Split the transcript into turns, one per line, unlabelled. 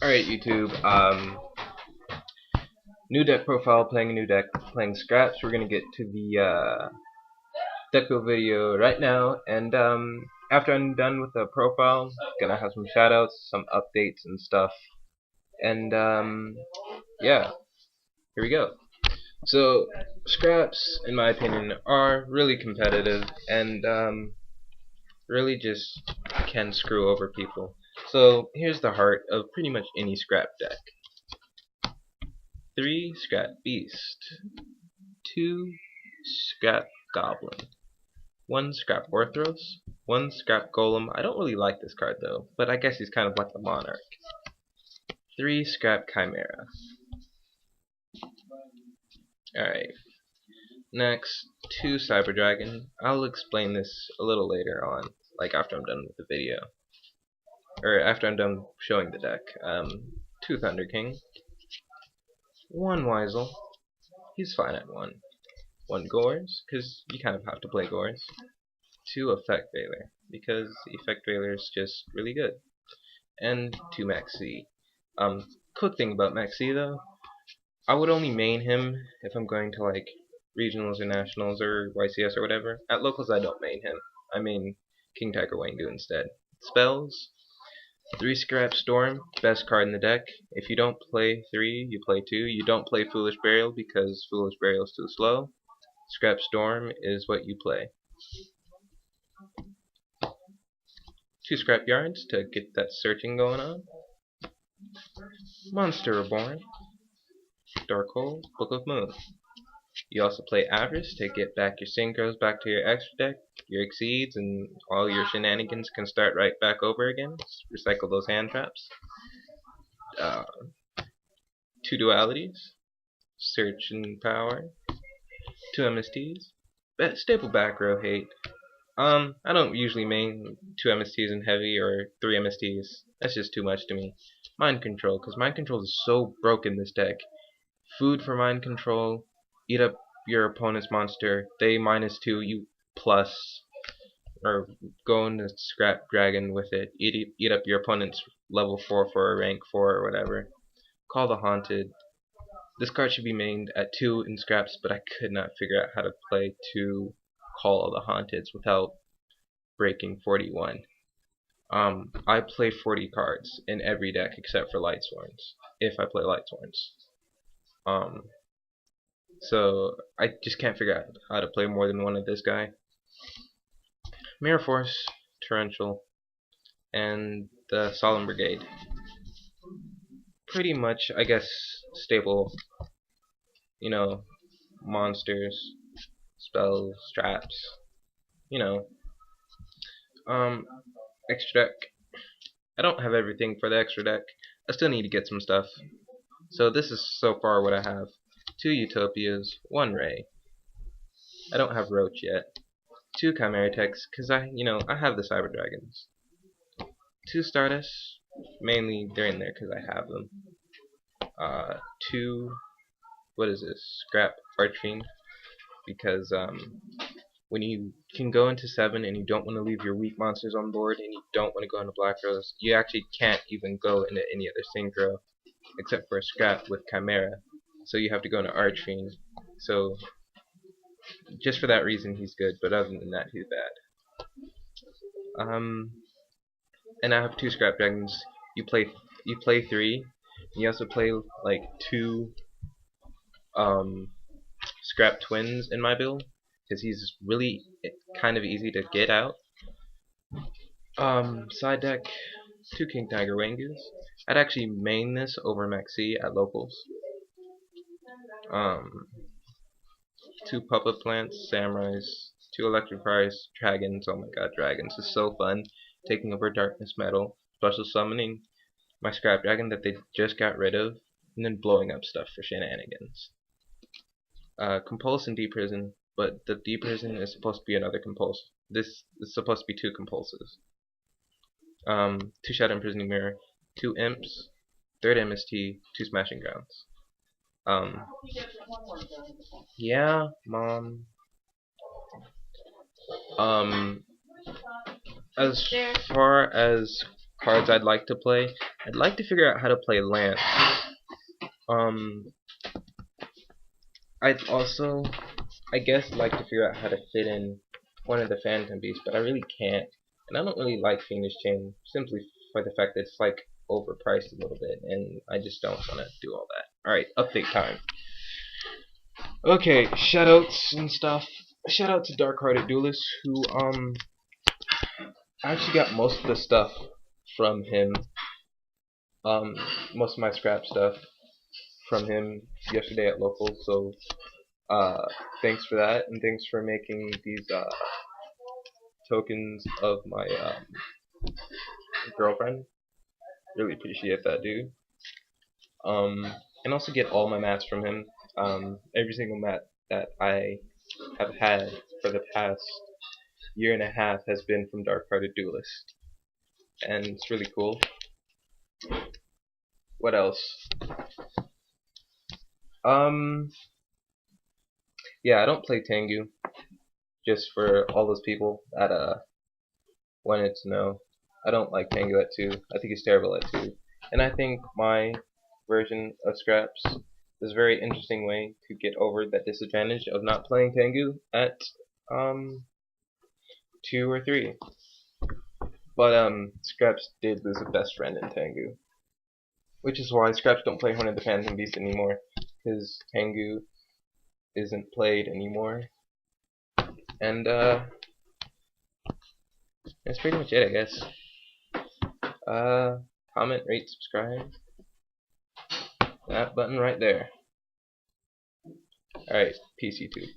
Alright, YouTube. New deck profile, playing a new deck, playing scraps. We're gonna get to the deck build video right now, and after I'm done with the profile, gonna have some shoutouts, some updates and stuff, and yeah, here we go. So scraps, in my opinion, are really competitive and really just can screw over people. So here's the heart of pretty much any scrap deck. 3 scrap beast, 2 scrap goblin, 1 scrap orthros, 1 scrap golem. I don't really like this card though, but I guess he's kind of like the monarch. 3 scrap chimera. Alright. Next, 2 cyber dragon. I'll explain this a little later on, like after I'm done with the video. Or after I'm done showing the deck. 2 thunder king. 1 Weasel, he's fine at 1. 1 Gores, because you kind of have to play Gores. 2 Effect Veiler, because Effect Veiler is just really good. And 2 Maxi. Quick thing about Maxi though, I would only main him if I'm going to like regionals or nationals or YCS or whatever. At locals I don't main him. I main King Tiger Wangu instead. Spells. 3 Scrap Storm, best card in the deck. If you don't play 3, you play 2. You don't play Foolish Burial because Foolish Burial is too slow. Scrap Storm is what you play. 2 Scrap Yards to get that searching going on. Monster Reborn. Dark Hole, Book of Moon. You also play Avarice to get back your synchros back to your extra deck, your exceeds, and all your shenanigans can start right back over again. Recycle those hand traps. 2 dualities, Search and Power, 2 MSTs, staple back row hate. I don't usually main 2 MSTs in heavy or 3 MSTs. That's just too much to me. Mind Control, because Mind Control is so broken this deck. Food for Mind Control, eat up your opponent's monster, they -2, you plus, or go into Scrap Dragon with it, eat up your opponent's level 4 for a rank 4 or whatever. Call the Haunted. This card should be mained at 2 in scraps, but I could not figure out how to play 2 Call the Haunteds without breaking 41. I play 40 cards in every deck except for Lightsworns, if I play Lightsworns. So I just can't figure out how to play more than one of this guy. Mirror Force, Torrential, and the Solemn Brigade. Pretty much, I guess, stable, you know, monsters, spells, traps, you know. Extra deck. I don't have everything for the extra deck. I still need to get some stuff. So this is so far what I have. 2 Utopias, 1 Ray. I don't have Roach yet. 2 Chimera Techs, because I have the Cyber Dragons. 2 Stardust, mainly they're in there because I have them. 2, what is this? Scrap Archfiend, because when you can go into 7 and you don't want to leave your weak monsters on board and you don't want to go into Black Rose, you actually can't even go into any other synchro except for a scrap with Chimera. So you have to go into Archfiend. So just for that reason he's good, but other than that he's bad. And I have 2 Scrap Dragons. You play 3. And you also play like 2 Scrap Twins in my build, because he's really kind of easy to get out. Side deck, 2 King Tiger Wangus. I'd actually main this over Maxi at locals. 2 Puppet Plants, Samurais, 2 Electrifiers, Dragons. Oh my god, Dragons is so fun. Taking over Darkness Metal, special summoning my Scrap Dragon that they just got rid of, and then blowing up stuff for shenanigans. Compulse and Deprison, but the Deprison is supposed to be another Compulse. This is supposed to be 2 Compulses. 2 Shadow Imprisoning Mirror, 2 Imps, 3rd MST, 2 Smashing Grounds. Yeah, Mom. As far as cards I'd like to play. I'd like to figure out how to play Lance. I'd also, I guess, like to figure out how to fit in one of the Phantom Beasts, but I really can't. And I don't really like Fiendish Chain, simply for the fact that it's like overpriced a little bit, and I just don't want to do all that. Alright, update time. Okay, shoutouts and stuff. Shout out to Darkhearted Duelest, who I actually got most of the stuff from him. Most of my scrap stuff from him yesterday at local, so thanks for that, and thanks for making these tokens of my girlfriend. Really appreciate that, dude. And also get all my mats from him. Every single mat that I have had for the past year and a half has been from Darkhearted Duelest, and it's really cool. What else? Yeah, I don't play Tengu, just for all those people that wanted to know. I don't like Tengu at 2. I think it's terrible at 2. And I think my version of Scraps is a very interesting way to get over that disadvantage of not playing Tengu at 2 or 3. But Scraps did lose a best friend in Tengu, which is why Scraps don't play Horn of the Phantom Beast anymore, because Tengu isn't played anymore. And that's pretty much it, I guess. Comment, rate, subscribe. That button right there. Alright, peace YouTube.